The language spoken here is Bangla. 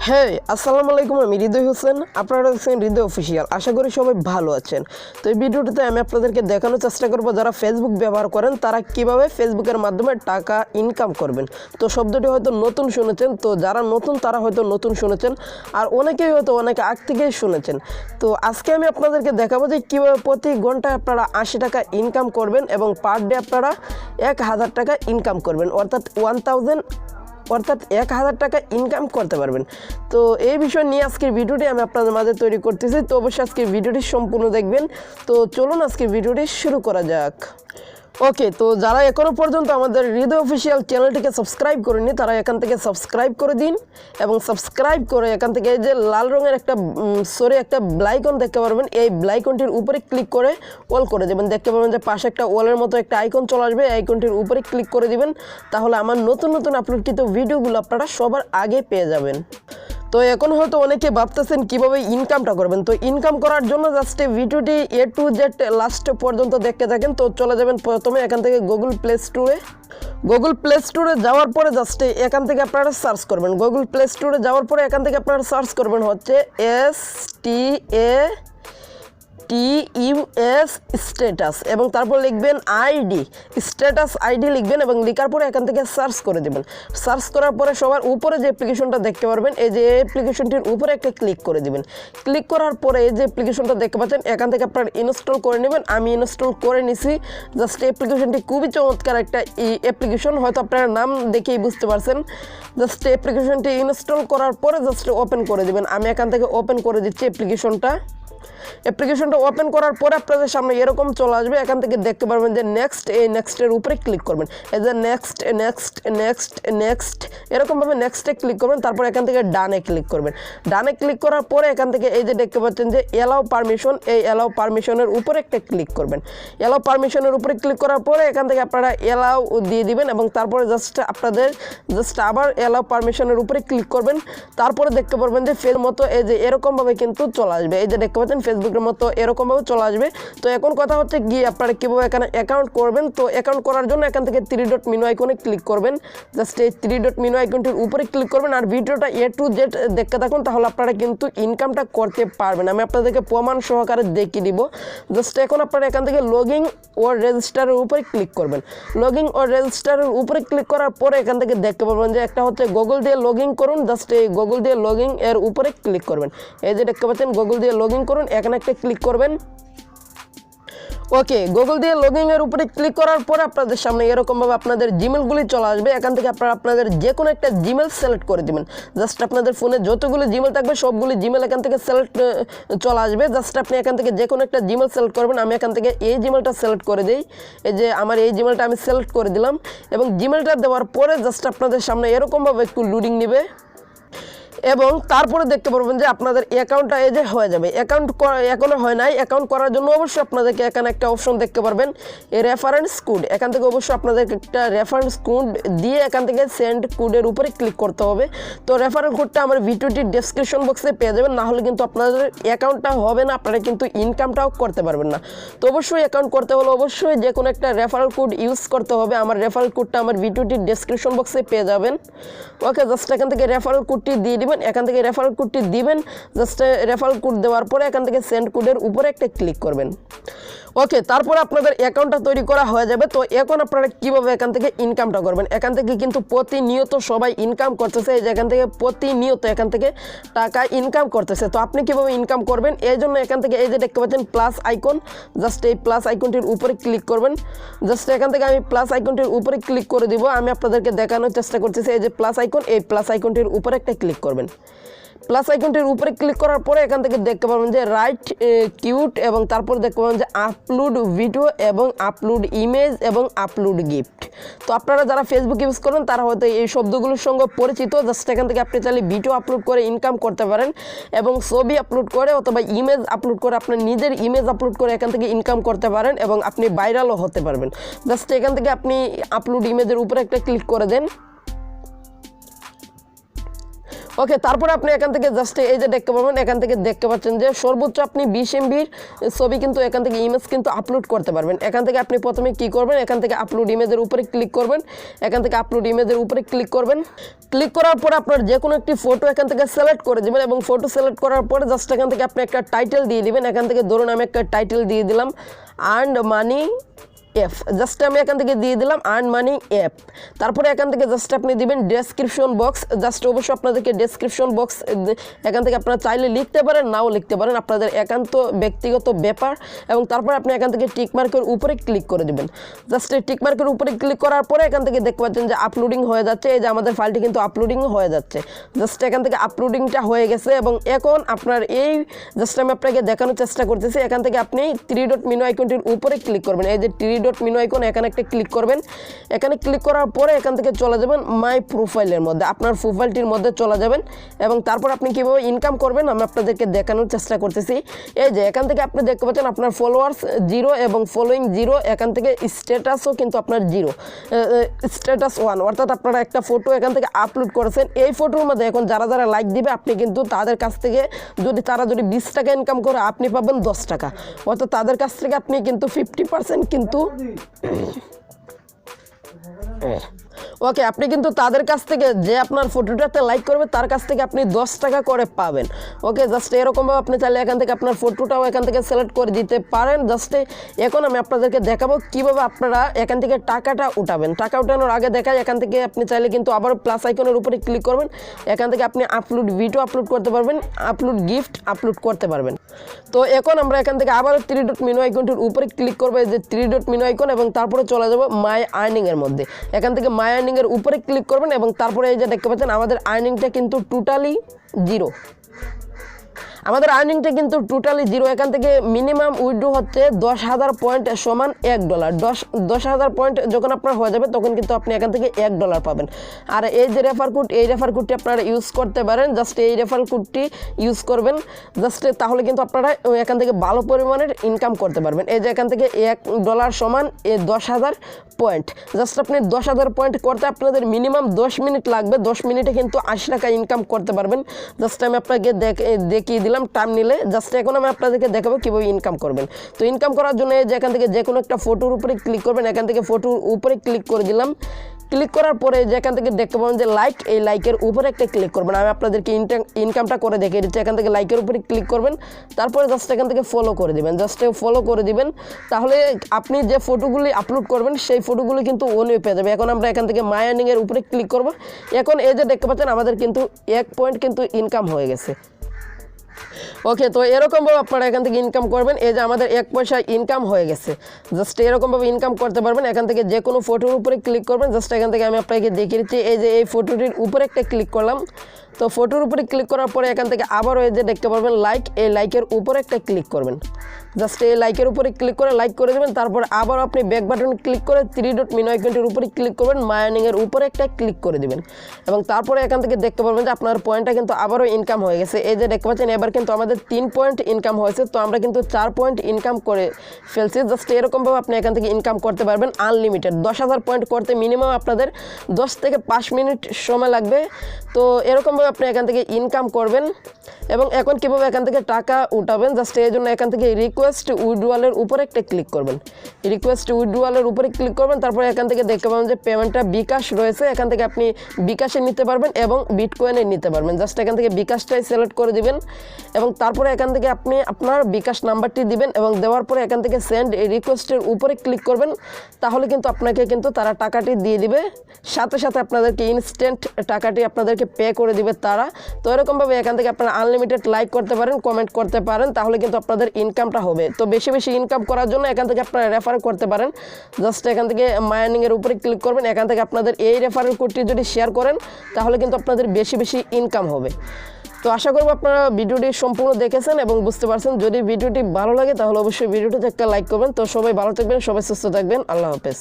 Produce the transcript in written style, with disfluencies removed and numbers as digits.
হ্যাঁ, আসসালামু আলাইকুম। আমি হৃদয় হোসেন, আপনারা দেখছেন হৃদয় অফিসিয়াল। আশা করি সবাই ভালো আছেন। তো এই ভিডিওটিতে আমি আপনাদেরকে দেখানোর চেষ্টা করব যারা ফেসবুক ব্যবহার করেন তারা কিভাবে ফেসবুকের মাধ্যমে টাকা ইনকাম করবেন। তো শব্দটি হয়তো নতুন শুনেছেন, তো যারা নতুন তারা হয়তো নতুন শুনেছেন, আর অনেকেই হয়তো অনেক আগ থেকেই শুনেছেন। তো আজকে আমি আপনাদেরকে দেখাবো যে কীভাবে প্রতি ঘন্টায় আপনারা 80 টাকা ইনকাম করবেন এবং পার ডে আপনারা 1000 টাকা ইনকাম করবেন, অর্থাৎ 1000 টাকা ইনকাম করতে পারবেন। তো এই বিষয় নিয়ে আজকের ভিডিওটি আমি আপনাদের মাঝে তৈরি করতেছি। তো অবশ্যই আজকের ভিডিওটি সম্পূর্ণ দেখবেন। তো চলুন আজকের ভিডিওটি শুরু করা যাক। ওকে, তো যারা এখনও পর্যন্ত আমাদের হৃদয় অফিসিয়াল চ্যানেলটিকে সাবস্ক্রাইব করেনি তারা এখান থেকে সাবস্ক্রাইব করে দিন, এবং সাবস্ক্রাইব করে এখান থেকে এই যে লাল রঙের একটা একটা ব্লাইকন দেখতে পারবেন, এই ব্লাইকনটির উপরে ক্লিক করে অল করে দেবেন। দেখতে পাবেন যে পাশে একটা ওয়ালের মতো একটা আইকন চলে আসবে, আইকনটির উপরে ক্লিক করে দিবেন। তাহলে আমার নতুন নতুন আপলোডকৃত ভিডিওগুলো আপনারা সবার আগে পেয়ে যাবেন। তো এখন হয়তো অনেকে ভাবতেছেন কীভাবে ইনকামটা করবেন। তো ইনকাম করার জন্য জাস্ট ভিডিওটি A to Z লাস্ট পর্যন্ত দেখতে থাকেন। তো চলে যাবেন প্রথমে এখান থেকে গুগল প্লে স্টোরে যাওয়ার পরে জাস্ট এখান থেকে আপনারা সার্চ করবেন। গুগল প্লে স্টোরে যাওয়ার পরে এখান থেকে আপনারা সার্চ করবেন হচ্ছে STATUS স্ট্যাটাস, এবং তারপর লিখবেন আইডি, স্ট্যাটাস আইডি লিখবেন এবং লেখার পরে এখান থেকে সার্চ করে দেবেন। সার্চ করার পরে সবার উপরে যে অ্যাপ্লিকেশনটা দেখতে পারবেন, এই যে অ্যাপ্লিকেশনটির উপরে একটা ক্লিক করে দিবেন। ক্লিক করার পরে এই যে অ্যাপ্লিকেশনটা দেখতে পাচ্ছেন এখান থেকে আপনারা ইনস্টল করে নেবেন। আমি ইনস্টল করে নিছি। জাস্ট অ্যাপ্লিকেশনটি খুবই চমৎকার একটা অ্যাপ্লিকেশন, হয়তো আপনারা নাম দেখেই বুঝতে পারছেন। জাস্ট অ্যাপ্লিকেশনটি ইনস্টল করার পরে জাস্ট ওপেন করে দেবেন। আমি এখান থেকে ওপেন করে দিচ্ছি অ্যাপ্লিকেশনটা ওপেন করার পরে আপনাদের সামনে এরকম চলে আসবে। এখান থেকে দেখতে পারবেন যে নেক্সটের উপরে ক্লিক করবেন। এই যে নেক্সট এরকমভাবে নেক্সটে ক্লিক করবেন। তারপর এখান থেকে ডানে ক্লিক করবেন। ডানে ক্লিক করার পরে এখান থেকে এই যে দেখতে পাচ্ছেন যে অ্যালাউ পারমিশন, এই অ্যালাউ পারমিশনের উপরে একটা ক্লিক করবেন। অ্যালাউ পারমিশনের উপরে ক্লিক করার পরে এখান থেকে আপনারা অ্যালাউ দিয়ে দিবেন, এবং তারপরে জাস্ট আবার অ্যালাউ পারমিশনের উপরে ক্লিক করবেন। তারপরে দেখতে পারবেন যে ফের মতো এই যে এরকমভাবে কিন্তু চলে আসবে। এই যে দেখতে পাচ্ছেন ফেসবুকের মতো এরকমভাবে চলে আসবে। তো এখন কথা হচ্ছে গিয়ে আপনারা কীভাবে এখানে অ্যাকাউন্ট করবেন। তো অ্যাকাউন্ট করার জন্য এখান থেকে 3 ডট মেনু আইকনে ক্লিক করবেন। জাস্ট এই 3 ডট মেনু আইকনটির উপরে ক্লিক করবেন, আর ভিডিওটা A to Z দেখতে থাকুন, তাহলে আপনারা কিন্তু ইনকামটা করতে পারবেন। আমি আপনাদেরকে প্রমাণ সহকারে দেখিয়ে দিব। জাস্ট এখন আপনারা এখান থেকে লগইন ও রেজিস্টারের উপরে ক্লিক করবেন। লগইন ও রেজিস্টারের উপরে ক্লিক করার পরে এখান থেকে দেখতে পারবেন যে একটা হচ্ছে গুগল দিয়ে লগইন করুন। জাস্ট এই গুগল দিয়ে লগইন এর উপরে ক্লিক করবেন। এই যে দেখতে পাচ্ছেন গুগল দিয়ে লগইন করুন, এখানে একটা ক্লিক করবেন। ওকে, গুগল দিয়ে লগইনের উপরে ক্লিক করার পরে আপনাদের সামনে এরকমভাবে আপনাদের জিমেলগুলি চলে আসবে। এখান থেকে আপনারা আপনাদের যে কোনো একটা জিমেল সিলেক্ট করে দেবেন। জাস্ট আপনাদের ফোনে যতগুলি জিমেল থাকবে সবগুলি জিমেল এখান থেকে চলে আসবে। জাস্ট আপনি এখান থেকে যে কোনো একটা জিমেল সিলেক্ট করবেন। আমি এখান থেকে এই জিমেলটা সিলেক্ট করে দিই। এই যে আমার এই জিমেলটা আমি সিলেক্ট করে দিলাম, এবং জিমেলটা দেওয়ার পরে জাস্ট আপনাদের সামনে এরকমভাবে একটু লোডিং নেবে, এবং তারপরে দেখতে পারবেন যে আপনাদের অ্যাকাউন্টটা এই যে হয়ে যাবে। অ্যাকাউন্ট এখনও হয় নাই। অ্যাকাউন্ট করার জন্য অবশ্যই আপনাদেরকে এখানে একটা অপশন দেখতে পারবেন, এই রেফারেন্স কোড। এখান থেকে অবশ্যই আপনাদেরকে একটা রেফারেন্স কোড দিয়ে এখান থেকে সেন্ড কোডের উপরে ক্লিক করতে হবে। তো রেফারেন্স কোডটা আমার ভিডিওটির ডেসক্রিপশন বক্সে পেয়ে যাবেন, না হলে কিন্তু আপনাদের অ্যাকাউন্টটা হবে না, আপনারা কিন্তু ইনকামটাও করতে পারবেন না। তো অবশ্যই অ্যাকাউন্ট করতে হলে অবশ্যই যে কোনো একটা রেফারেল কোড ইউজ করতে হবে। আমার রেফারেল কোডটা আমার ভিডিওটির ডেসক্রিপশন বক্সে পেয়ে যাবেন। ওকে, জাস্ট এখান থেকে রেফারেল কোডটি দিয়ে দিবেন। এখান থেকে রেফারেল কোডটি দিবেন। জাস্ট রেফারেল কোড দেওয়ার পরে এখান থেকে সেন্ড কোডের উপরে একটা ক্লিক করবেন। ওকে, তারপরে আপনাদের অ্যাকাউন্টটা তৈরি করা হয়ে যাবে। তো এখন আপনারা কীভাবে এখান থেকে ইনকামটা করবেন। এখান থেকে কিন্তু প্রতিনিয়ত সবাই ইনকাম করতেছে, এই যে এখান থেকে প্রতিনিয়ত এখান থেকে টাকা ইনকাম করতেছে। তো আপনি কীভাবে ইনকাম করবেন, এই জন্য এখান থেকে এই যে দেখতে পাচ্ছেন প্লাস আইকন, জাস্ট এই প্লাস আইকনটির উপরে ক্লিক করবেন। জাস্ট এখান থেকে আমি প্লাস আইকনটির উপরে ক্লিক করে দিব। আমি আপনাদেরকে দেখানোর চেষ্টা করতেছি। এই যে প্লাস আইকন, এই প্লাস আইকনটির উপরে একটা ক্লিক করবেন। প্লাস আইকনটির উপরে ক্লিক করার পরে এখান থেকে দেখতে পাবেন যে রাইট কিউট, এবং তারপর দেখতে পাবেন যে আপলোড ভিডিও এবং আপলোড ইমেজ এবং আপলোড গিফট। তো আপনারা যারা ফেসবুক ইউজ করেন তারা হয়তো এই শব্দগুলোর সঙ্গে পরিচিত। জাস্ট এখান থেকে আপনি চাইলে ভিডিও আপলোড করে ইনকাম করতে পারেন, এবং ছবি আপলোড করে অথবা ইমেজ আপলোড করে আপনার নিজের ইমেজ আপলোড করে এখান থেকে ইনকাম করতে পারেন, এবং আপনি ভাইরালও হতে পারবেন। জাস্ট এখান থেকে আপনি আপলোড ইমেজের উপরে একটা ক্লিক করে দেন। ওকে, তারপরে আপনি এখান থেকে জাস্ট এই যে দেখতে পাবেন, এখান থেকে দেখতে পাচ্ছেন যে সর্বোচ্চ আপনি 20 MBর ছবি কিন্তু এখান থেকে ইমেজ কিন্তু আপলোড করতে পারবেন। এখান থেকে আপনি প্রথমে কি করবেন, এখান থেকে আপলোড ইমেজের উপরে ক্লিক করবেন। এখান থেকে আপলোড ইমেজের উপরে ক্লিক করবেন। ক্লিক করার পর আপনার যে কোনো একটি ফটো এখান থেকে সিলেক্ট করে দেবেন এবং ফটো সিলেক্ট করার পরে জাস্ট এখান থেকে আপনি একটা টাইটেল দিয়ে দিবেন। এখান থেকে ধরুন আমি একটা টাইটেল দিয়ে দিলাম আর্ন মানি অ্যাপ, জাস্ট আমি এখান থেকে দিয়ে দিলাম আর্ন মানি অ্যাপ। তারপরে এখান থেকে জাস্ট আপনি দিবেন ডেসক্রিপশন বক্স, জাস্ট অবশ্যই আপনাদেরকে ডেসক্রিপশন বক্স এখান থেকে আপনারা চাইলে লিখতে পারেন, নাও লিখতে পারেন, আপনাদের একান্ত ব্যক্তিগত ব্যাপার। এবং তারপরে আপনি এখান থেকে টিক মার্কের উপরে ক্লিক করে দেবেন। জাস্ট এই টিক মার্কের উপরে ক্লিক করার পরে এখান থেকে দেখতে পাচ্ছেন যে আপলোডিং হয়ে যাচ্ছে। এই যে আমাদের ফাইলটি কিন্তু আপলোডিং হয়ে যাচ্ছে। জাস্ট এখান থেকে আপলোডিংটা হয়ে গেছে এবং এখন আপনার এই জাস্ট আমি আপনাকে দেখানোর চেষ্টা করতেছি। এখান থেকে আপনি 3 ডট মেনু আইকনটির উপরে ক্লিক করবেন। এই যে 3 ডট মেনু আইকন, এখানে একটা ক্লিক করবেন। এখানে ক্লিক করার পরে এখান থেকে চলে যাবেন মাই প্রোফাইলের মধ্যে, আপনার প্রোফাইলটির মধ্যে চলে যাবেন এবং তারপর আপনি কীভাবে ইনকাম করবেন আমি আপনাদেরকে দেখানোর চেষ্টা করতেছি। এই যে এখান থেকে আপনি দেখতে পাচ্ছেন আপনার ফলোয়ার্স 0 এবং ফলোয়িং 0, এখান থেকে স্ট্যাটাসও কিন্তু আপনার 0, স্ট্যাটাস 1, অর্থাৎ আপনারা একটা ফটো এখান থেকে আপলোড করেছেন। এই ফটোর মধ্যে এখন যারা যারা লাইক দিবে আপনি কিন্তু তাদের কাছ থেকে তারা যদি 20 টাকা ইনকাম করে আপনি পাবেন 10 টাকা, অর্থাৎ তাদের কাছ থেকে আপনি কিন্তু 50% কিন্তু ওকে, আপনি কিন্তু তাদের কাছ থেকে যে আপনার ফটোটাতে লাইক করবে তার কাছ থেকে আপনি 10 টাকা করে পাবেন। ওকে, জাস্ট এরকমভাবে আপনি চাইলে এখান থেকে আপনার ফটোটাও এখান থেকে সিলেক্ট করে দিতে পারেন। জাস্ট এখন আমি আপনাদেরকে দেখাবো কীভাবে আপনারা এখান থেকে টাকাটা উঠাবেন। টাকা উঠানোর আগে দেখাই, এখান থেকে আপনি চাইলে কিন্তু আবার প্লাস আইকনের উপরে ক্লিক করবেন। এখান থেকে আপনি আপলোড ভিডিও আপলোড করতে পারবেন, আপলোড গিফট আপলোড করতে পারবেন। তো এখন আমরা এখান থেকে আবার 3 ডট মেনু আইকনটির উপরে ক্লিক করবো, এই যে 3 ডট মেনু আইকন, এবং তারপরে চলে যাব মাই আর্নিংয়ের মধ্যে। এখান থেকে মাই আর্নিংয়ের উপরে ক্লিক করবেন এবং তারপরে এই যে দেখতে পাচ্ছেন আমাদের আর্নিংটা কিন্তু টোটালি 0, আমাদের আর্নিংটা কিন্তু টোটালি 0। এখান থেকে মিনিমাম উইথড্র হচ্ছে 10,000 পয়েন্ট সমান $1। 10,000 পয়েন্ট যখন আপনার হয়ে যাবে তখন কিন্তু আপনি এখান থেকে $1 পাবেন। আর এই যে রেফার কোড, এই রেফার কোডটি আপনারা ইউজ করতে পারেন। জাস্ট এই রেফার কোডটি ইউজ করবেন, জাস্ট তাহলে কিন্তু আপনারা এখান থেকে ভালো পরিমাণের ইনকাম করতে পারবেন। এই যে এখান থেকে $1 সমান 10,000 পয়েন্ট। জাস্ট আপনি 10,000 পয়েন্ট করতে আপনাদের মিনিমাম 10 মিনিট লাগবে। 10 মিনিটে কিন্তু 80 টাকা ইনকাম করতে পারবেন। জাস্ট আমি আপনাকে দেখিয়ে দিলাম টাইম নিলে। জাস্ট এখন আমি আপনাদেরকে দেখাবো কীভাবে ইনকাম করবেন। তো ইনকাম করার জন্য এই যে এখান থেকে যে কোনো একটা ফটোর উপরে ক্লিক করবেন। এখান থেকে ফটোর উপরে ক্লিক করে দিলাম। ক্লিক করার পরে যেখান থেকে দেখতে পাবেন যে লাইক, এই লাইকের উপরে একটা ক্লিক করবেন। আমি আপনাদেরকে ইনকামটা করে দেখিয়ে দিচ্ছি। এখান থেকে লাইকের উপরে ক্লিক করবেন, তারপরে জাস্ট এখান থেকে ফলো করে দিবেন। জাস্ট ফলো করে দিবেন, তাহলে আপনি যে ফটোগুলি আপলোড করবেন সেই ফটোগুলি কিন্তু ওনে পেয়ে যাবে। এখন আমরা এখান থেকে মাই আর্নিংয়ের উপরে ক্লিক করব। এখন এই যে দেখতে পাচ্ছেন আমাদের কিন্তু 1 পয়েন্ট কিন্তু ইনকাম হয়ে গেছে। ওকে, তো এরকমভাবে আপনারা এখান থেকে ইনকাম করবেন। এই যে আমাদের 1 পয়সা ইনকাম হয়ে গেছে। জাস্ট এরকমভাবে ইনকাম করতে পারবেন। এখান থেকে যে কোনো ফটোর উপরে ক্লিক করবেন। জাস্ট এখান থেকে আমি আপনাকে দেখিয়ে দিচ্ছি। এই যে এই ফটোটির উপরে একটা ক্লিক করলাম। তো ফটোর উপরে ক্লিক করার পরে এখান থেকে আবারও এই যে দেখতে পারবেন লাইক, এই লাইকের উপরে একটা ক্লিক করবেন। জাস্ট এই লাইকের উপরে ক্লিক করে লাইক করে দেবেন। তারপর আবার আপনি ব্যাক বাটন ক্লিক করে 3 ডট মেনু আইকনটির উপরে ক্লিক করবেন, মাই আর্নিংয়ের উপরে একটা ক্লিক করে দেবেন এবং তারপরে এখান থেকে দেখতে পারবেন যে আপনার পয়েন্টটা কিন্তু আবারও ইনকাম হয়ে গেছে। এই যে দেখতে পাচ্ছেন এবার কিন্তু আমাদের 3 পয়েন্ট ইনকাম হয়েছে। তো আমরা কিন্তু 4 পয়েন্ট ইনকাম করে ফেলছি। জাস্ট এরকমভাবে আপনি এখান থেকে ইনকাম করতে পারবেন আনলিমিটেড। 10,000 পয়েন্ট করতে মিনিমাম আপনাদের 10 থেকে 5 মিনিট সময় লাগবে। তো এরকমভাবে আপনি এখান থেকে ইনকাম করবেন। এবং এখন কীভাবে এখান থেকে টাকা উঠাবেন, জাস্ট এই জন্য এখান থেকে রিকোয়েস্ট উইথড্রয়ালের উপরে একটা ক্লিক করবেন। রিকোয়েস্ট উইথড্রয়ালের উপরে ক্লিক করবেন, তারপরে এখান থেকে দেখতে পাবেন যে পেমেন্টটা বিকাশ রয়েছে। এখান থেকে আপনি বিকাশে নিতে পারবেন এবং বিটকয়েনে নিতে পারবেন। জাস্ট এখান থেকে বিকাশটাই সিলেক্ট করে দিবেন এবং তারপরে এখান থেকে আপনি আপনার বিকাশ নাম্বারটি দিবেন এবং দেওয়ার পরে এখান থেকে সেন্ড রিকোয়েস্টের উপরে ক্লিক করবেন। তাহলে কিন্তু আপনাকে কিন্তু তারা টাকাটি দিয়ে দিবে, সাথে সাথে আপনাদেরকে ইনস্ট্যান্ট টাকাটি আপনাদেরকে পে করে দিবে তারা। তো এরকমভাবে এখান থেকে আপনারা আনলিমিটেড লাইক করতে পারেন, কমেন্ট করতে পারেন, তাহলে কিন্তু আপনাদের ইনকামটা হবে। তো বেশি বেশি ইনকাম করার জন্য এখান থেকে আপনারা রেফার করতে পারেন। জাস্ট এখান থেকে মাই আর্নিংয়ের উপরে ক্লিক করবেন। এখান থেকে আপনাদের এই রেফারেল কোডটি যদি শেয়ার করেন তাহলে কিন্তু আপনাদের বেশি বেশি ইনকাম হবে। তো আশা করব আপনারা ভিডিওটি সম্পূর্ণ দেখেছেন এবং বুঝতে পারছেন। যদি ভিডিওটি ভালো লাগে তাহলে অবশ্যই ভিডিওটিতে একটা লাইক করবেন। তো সবাই ভালো থাকবেন, সবাই সুস্থ থাকবেন। আল্লাহ হাফেজ।